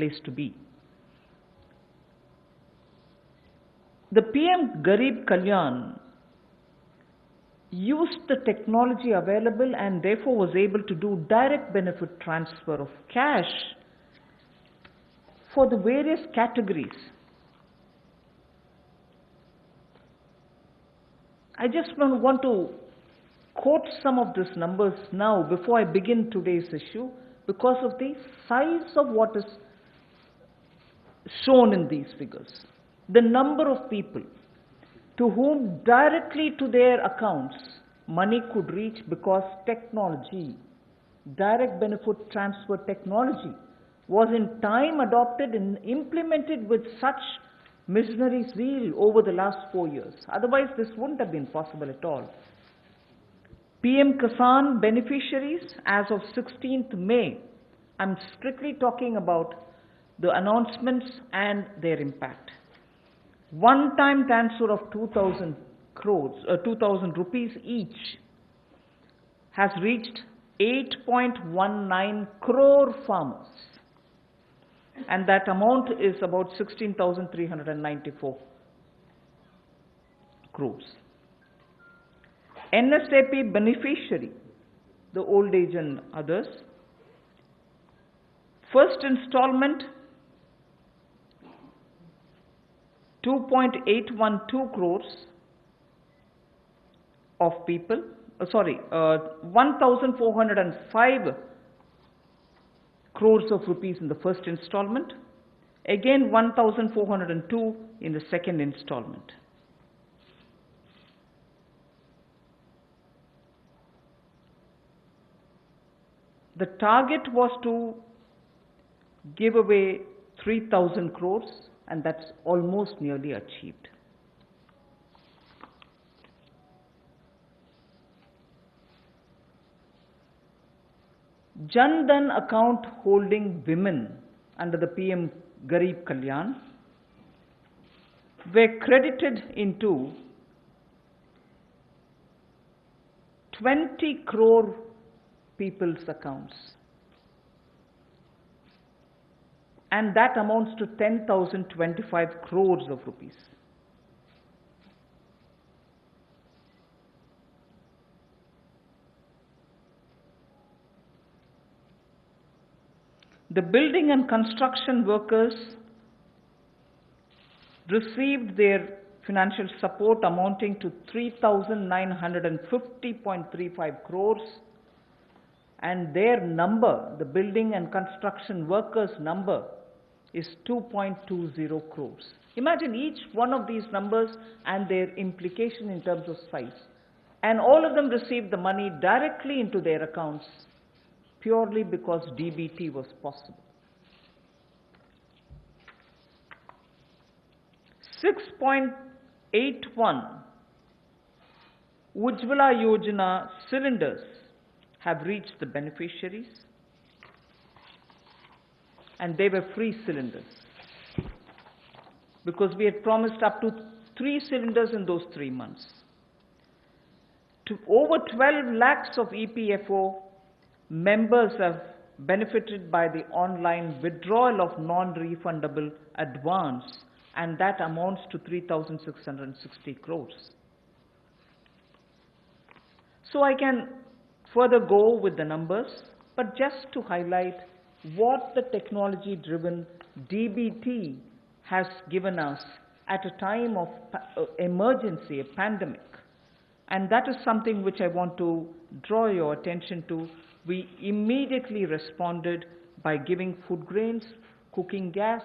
place to be. The PM Garib Kalyan used the technology available and therefore was able to do direct benefit transfer of cash for the various categories. I just want to quote some of these numbers now before I begin today's issue, because of the size of what is shown in these figures. The number of people to whom directly to their accounts money could reach because technology, direct benefit transfer technology, was in time adopted and implemented with such missionary zeal over the last 4 years. Otherwise, this wouldn't have been possible at all. PM Kisan beneficiaries as of 16th May, I'm strictly talking about the announcements and their impact. One-time transfer of 2,000 rupees each has reached 8.19 crore farmers, and that amount is about 16,394 crores. NSAP beneficiary, the old age and others, first installment 2.812 crores of people, 1,405 crores of rupees in the first installment, again 1,402 in the second installment. The target was to give away 3,000 crores, and that's almost nearly achieved. Jan Dhan account holding women under the PM Garib Kalyan were credited into 20 crore people's accounts, and that amounts to 10,025 crores of rupees. The building and construction workers received their financial support amounting to 3,950.35 crores, and their number, the building and construction workers' number, is 2.20 crores. Imagine each one of these numbers and their implication in terms of size. And all of them received the money directly into their accounts purely because DBT was possible. 6.81 Ujjwala Yojana cylinders have reached the beneficiaries, and they were free cylinders because we had promised up to 3 cylinders in those 3 months. To over 12 lakhs of EPFO members have benefited by the online withdrawal of non-refundable advance, and that amounts to 3,660 crores. So I can further go with the numbers, but just to highlight what the technology-driven DBT has given us at a time of emergency, a pandemic. And that is something which I want to draw your attention to. We immediately responded by giving food grains, cooking gas,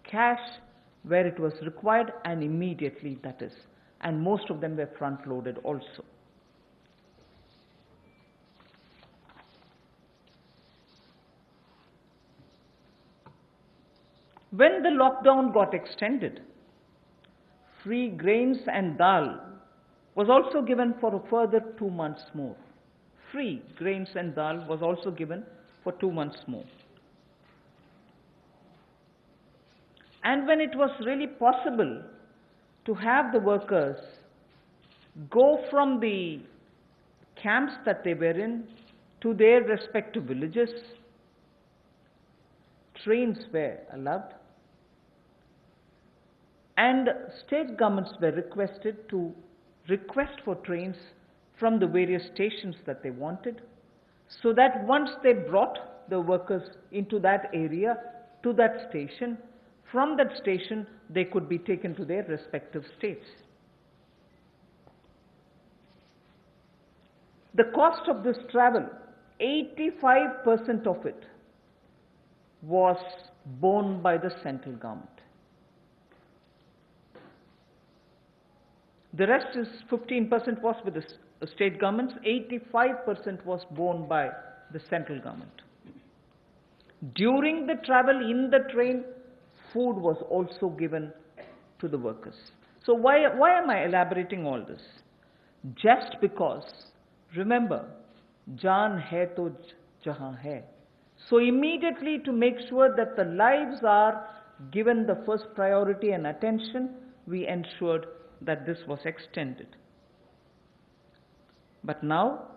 cash where it was required, and immediately, that is. And most of them were front-loaded also. When the lockdown got extended, free grains and dal was also given for a further 2 months more. Free grains and dal was also given for 2 months more. And when it was really possible to have the workers go from the camps that they were in to their respective villages, trains were allowed, and state governments were requested to request for trains from the various stations that they wanted, so that once they brought the workers into that area, to that station, from that station they could be taken to their respective states. The cost of this travel, 85% of it was borne by the central government. The rest is 15% was with the state governments, 85% was borne by the central government. During the travel in the train, food was also given to the workers. So why am I elaborating all this? Just because, remember, jaan hai to jahan hai. So immediately, to make sure that the lives are given the first priority and attention, we ensured that this was extended. But now,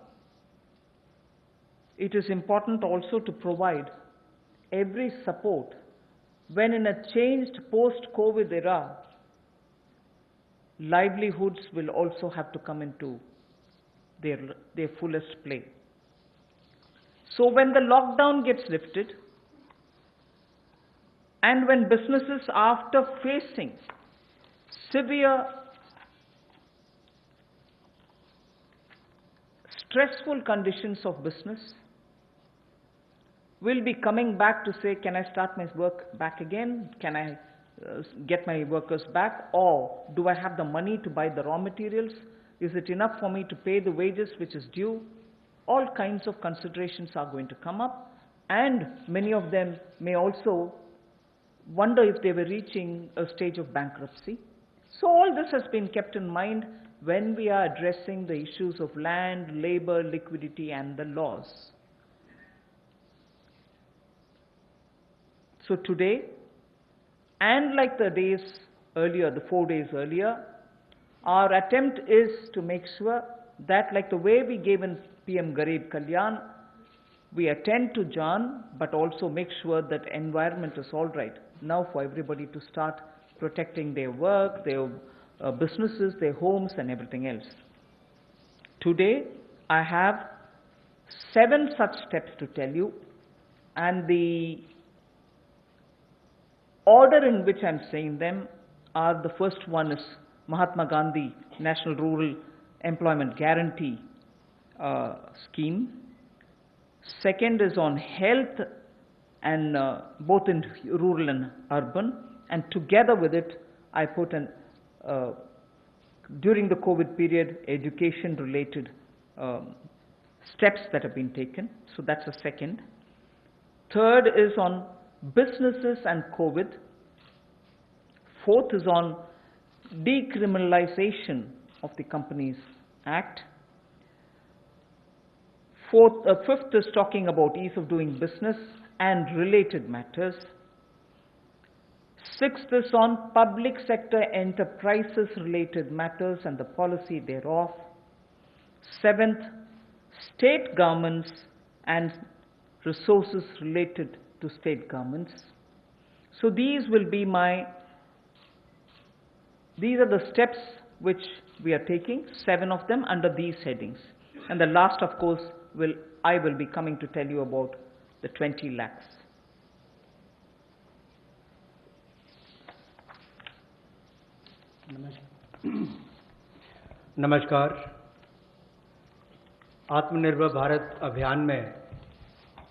it is important also to provide every support when in a changed post-COVID era, livelihoods will also have to come into their fullest play. So when the lockdown gets lifted, and when businesses, after facing severe, stressful conditions of business, will be coming back to say, can I start my work back again? Can I get my workers back? Or do I have the money to buy the raw materials? Is it enough for me to pay the wages which is due? All kinds of considerations are going to come up, and many of them may also wonder if they were reaching a stage of bankruptcy. So all this has been kept in mind when we are addressing the issues of land, labor, liquidity, and the laws. So today, and like the days earlier, the 4 days earlier, our attempt is to make sure that, like the way we gave in PM Garib Kalyan, we attend to Jaan, but also make sure that environment is all right now for everybody to start protecting their work, their businesses, their homes, and everything else. Today, I have 7 such steps to tell you, and the order in which I'm saying them are: the first one is Mahatma Gandhi National Rural Employment Guarantee Scheme. Second is on health, and both in rural and urban, and together with it I put an during the COVID period, education related steps that have been taken. So that's the second. Third is on businesses and COVID. Fourth is on decriminalization of the Companies Act. Fifth is talking about ease of doing business and related matters. Sixth is on public sector enterprises related matters and the policy thereof. Seventh, state governments and resources related to state governments. So these are the steps which we are taking, 7 of them under these headings. And the last, of course, I will be coming to tell you about the 20 lakhs. नमस्कार। आत्मनिर्भर भारत अभियान में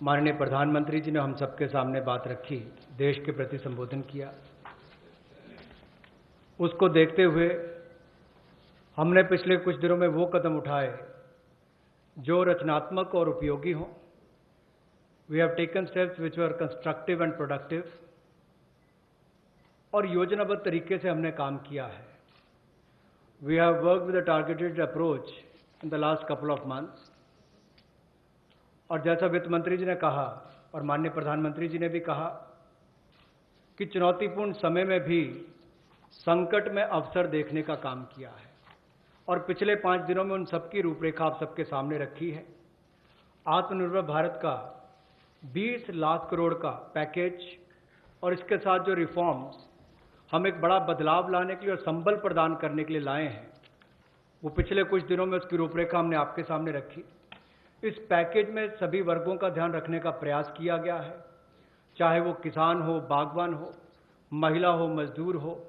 माननीय प्रधानमंत्री जी ने हम सबके सामने बात रखी, देश के प्रति संबोधन किया। उसको देखते हुए हमने पिछले कुछ दिनों में वो कदम उठाए जो रचनात्मक और उपयोगी हों। We have taken steps which were constructive and productive, और योजनाबद्ध तरीके से हमने काम किया है। We have worked with a targeted approach in the last couple of months, और जैसा वित्त मंत्री जी ने कहा और माननीय प्रधानमंत्री जी ने भी कहा कि चुनौतीपूर्ण समय में भी संकट में अवसर देखने का काम किया है, और पिछले 5 दिनों में उन सबकी रूपरेखा आप सबके सामने रखी है। आत्मनिर्भर भारत का 20 लाख करोड़ का पैकेज और इसके साथ जो रिफॉर्म्स हम एक बड़ा बदलाव लाने के लिए और संबल प्रदान करने के लिए लाए हैं, वो पिछले कुछ दिनों में उसकी रूपरेखा हमने आपके सामने रखी। इस पैकेज में सभी वर्गों का ध्यान रखने का प्रयास किया गया है, चाहे वो किसान हो, बागवान हो, महिला हो, मजदूर हो,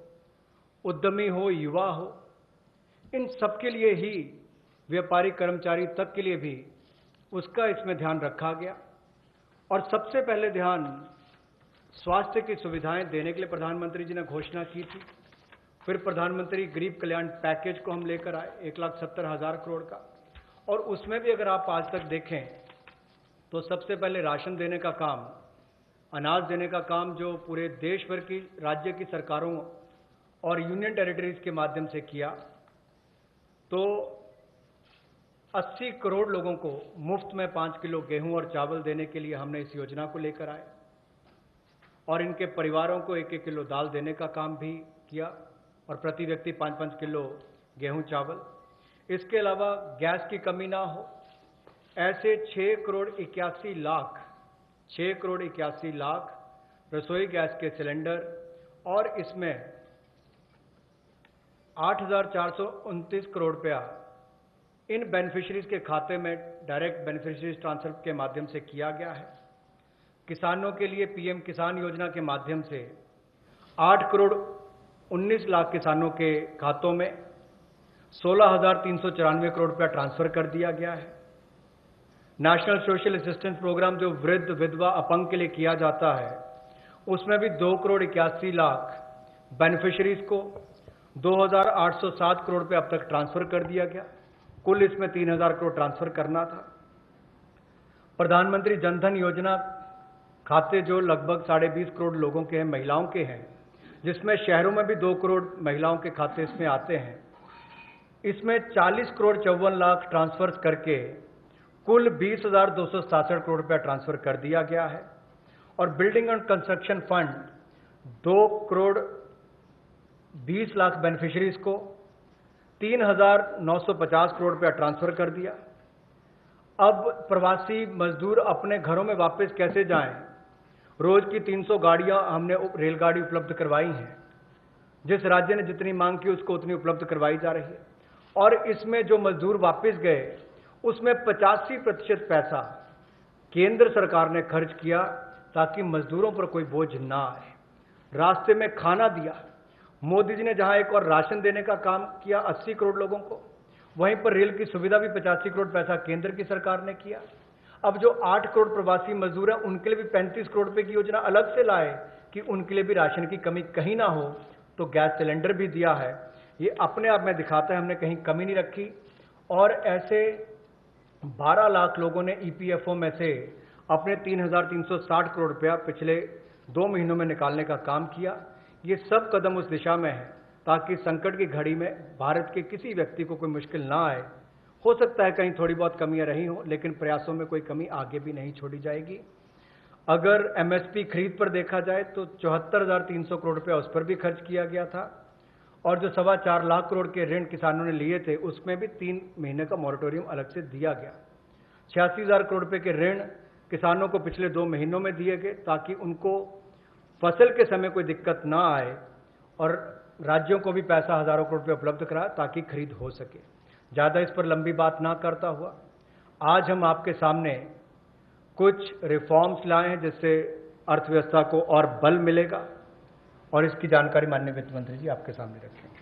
उद्यमी हो, युवा हो, इन सबके लिए ही, व्यापारी कर्मचारी तक के लिए भी उसका इसमें ध्यान रखा गया। और सबसे पहले ध्यान स्वास्थ्य की सुविधाएं देने के लिए प्रधानमंत्री जी ने घोषणा की थी। फिर प्रधानमंत्री गरीब कल्याण पैकेज को हम लेकर आए 1,70,000 करोड़ का, और उसमें भी अगर आप आज तक देखें तो सबसे पहले राशन देने का काम, अनाज देने का काम जो पूरे देश भर की राज्य की सरकारों और यूनियन टेरिटरीज के माध्यम से किया, तो 80 करोड़ लोगों को मुफ्त में 5 किलो गेहूं और चावल देने के लिए हमने इस योजना को लेकर आए, और इनके परिवारों को 1-1 किलो दाल देने का काम भी किया, और प्रति व्यक्ति 5-5 किलो गेहूं चावल। इसके अलावा गैस की कमी ना हो, ऐसे 6 करोड़ 81 लाख रसोई गैस के सिलेंडर, और इसमें 8,429 करोड़ रुपया इन बेनिफिशरीज के खाते में डायरेक्ट बेनिफिशरीज ट्रांसफर के माध्यम से किया गया है। किसानों के लिए पीएम किसान योजना के माध्यम से 8 करोड़ 19 लाख किसानों के खातों में 16,394 करोड़ रुपया ट्रांसफर कर दिया गया है। नेशनल सोशल असिस्टेंस प्रोग्राम जो वृद्ध, विधवा, अपंग के लिए किया जाता है, उसमें भी 2 करोड़ 81 लाख बेनिफिशरीज को 2,807 करोड़ रुपये अब तक ट्रांसफर कर दिया गया। कुल इसमें 3,000 करोड़ ट्रांसफर करना था। प्रधानमंत्री जनधन योजना खाते जो लगभग 20.5 करोड़ लोगों के हैं, महिलाओं के हैं, जिसमें शहरों में भी 2 करोड़ महिलाओं के खाते इसमें आते हैं, इसमें 40 करोड़ 54 लाख ट्रांसफर करके कुल 20,267 करोड़ रुपया ट्रांसफर कर दिया गया है। और building and construction fund 2 crore 20 lakh beneficiaries को 3,950 करोड़ रुपया ट्रांसफर कर दिया। अब प्रवासी मजदूर अपने घरों में वापस कैसे जाएं? रोज की 300 गाड़ियां हमने रेलगाड़ी उपलब्ध करवाई हैं। जिस राज्य ने जितनी मांग की उसको उतनी उपलब्ध करवाई जा रही है। और इसमें जो मजदूर वापस गए उसमें 85% पैसा केंद्र सरकार ने खर्च किया ताकि मजदूरों पर कोई बोझ ना आए। रास्ते में खाना दिया। मोदी जी ने जहां एक और राशन देने का काम किया 80 करोड़ लोगों को, वहीं पर रेल की सुविधा भी 85 करोड़ पैसा केंद्र की सरकार ने किया। अब जो 8 करोड़ प्रवासी मजदूर हैं उनके लिए भी 35 करोड़ रुपए की योजना अलग से लाए कि उनके लिए भी राशन की कमी कहीं ना हो, तो गैस सिलेंडर भी दिया है। ये अपने आप में दिखाता है हमने कहीं कमी नहीं रखी। और ऐसे 12 लाख लोगों ने ईपीएफओ में से अपने 3,360 करोड़ रुपया पिछले 2 महीनों में निकालने का काम किया। ये सब कदम उस दिशा में है ताकि संकट की घड़ी में भारत के किसी व्यक्ति को कोई मुश्किल ना आए। हो सकता है कहीं थोड़ी बहुत कमियां रही हों, लेकिन प्रयासों में कोई कमी आगे भी नहीं छोड़ी जाएगी। अगर एमएसपी खरीद पर देखा जाए तो 74,300 करोड़ रुपया उस पर भी खर्च किया गया था, और जो 4.25 लाख करोड़ के ऋण किसानों ने लिए थे उसमें भी 3 महीने का मॉरेटोरियम अलग से दिया गया। 86,000 करोड़ रुपए के ऋण किसानों को पिछले 2 महीनों में दिए गए ताकि उनको फसल के समय कोई दिक्कत ना आए, और राज्यों को भी पैसा हजारों करोड़ रुपये उपलब्ध कराया ताकि खरीद हो सके। ज़्यादा इस पर लंबी बात ना करता हुआ आज हम आपके सामने कुछ रिफॉर्म्स लाए हैं जिससे अर्थव्यवस्था को और बल मिलेगा, और इसकी जानकारी माननीय वित्त मंत्री जी आपके सामने रखेंगे।